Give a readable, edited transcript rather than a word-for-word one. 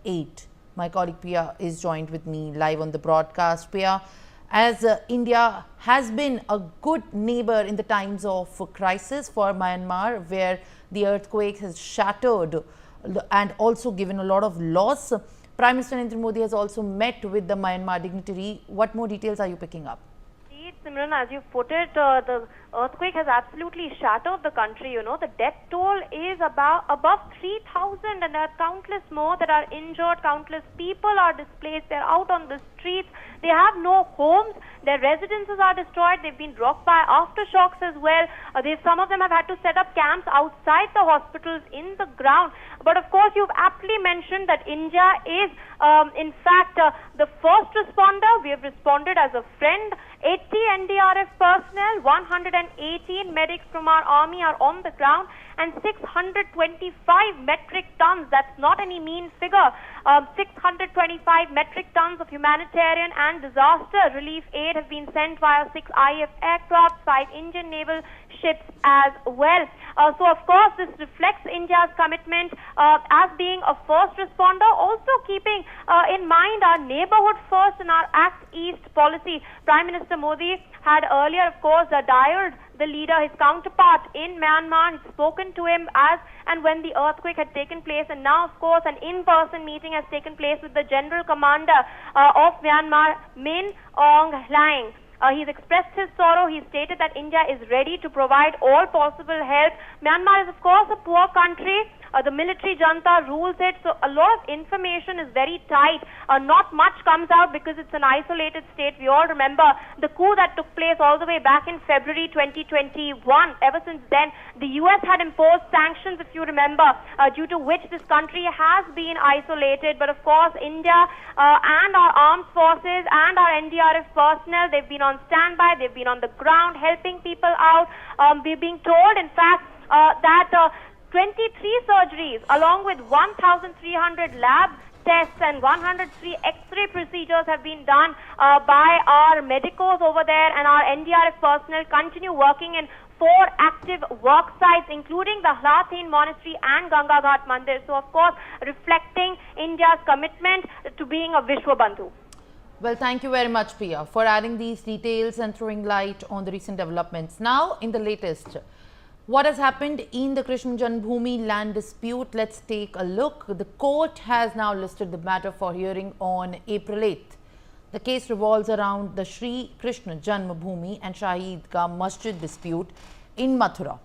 8. My colleague Priya is joined with me live on the broadcast. Priya, as India has been a good neighbor in the times of crisis for Myanmar, where the earthquake has shattered and also given a lot of loss, Prime Minister Narendra Modi has also met with the Myanmar dignitary. What more details are you picking up? Simran, as you put it, the earthquake has absolutely shattered the country. The death toll is above 3,000, and there are countless more that are injured. Countless people are displaced. They're out on the streets. They have no homes. Their residences are destroyed. They've been rocked by aftershocks as well. Some of them have had to set up camps outside the hospitals in the ground. But of course, you've aptly mentioned that India is, in fact, the first responder. We have responded as a friend. 80 NDRF personnel, 118 medics from our army are on the ground, and 625 metric tons, that's not any mean figure, 625 metric tons of humanitarian and disaster relief aid have been sent via 6 IF aircraft, 5 Indian naval ships as well. So of course this reflects India's commitment as being a first responder, also keeping in mind our neighborhood first and our Act East policy. Prime Minister Modi had earlier, of course, dialed the leader, his counterpart in Myanmar. He'd spoken to him as and when the earthquake had taken place, and now, of course, an in-person meeting has taken place with the General Commander of Myanmar, Aung Hlaing. He's expressed his sorrow. He stated that India is ready to provide all possible help. Myanmar is, of course, a poor country. The military junta rules it, so a lot of information is very tight. Not much comes out because it's an isolated state. We all remember the coup that took place all the way back in February 2021. Ever since then, the US had imposed sanctions, if you remember, due to which this country has been isolated. But of course, India and our armed forces and our NDRF personnel, they've been on standby, they've been on the ground helping people out. We're being told, in fact, that 23 surgeries along with 1,300 lab tests and 103 X-ray procedures have been done by our medicos over there, and our NDRF personnel continue working in 4 active work sites, including the Hlaing Monastery and Ganga Ghat Mandir. So, of course, reflecting India's commitment to being a Vishwabandhu. Well, thank you very much, Priya, for adding these details and throwing light on the recent developments. Now, in the latest, what has happened in the Krishna Janmabhoomi land dispute? Let's take a look. The court has now listed the matter for hearing on April 8th. The case revolves around the Sri Krishna Janmabhoomi and Shahi Eidgah Masjid dispute in Mathura.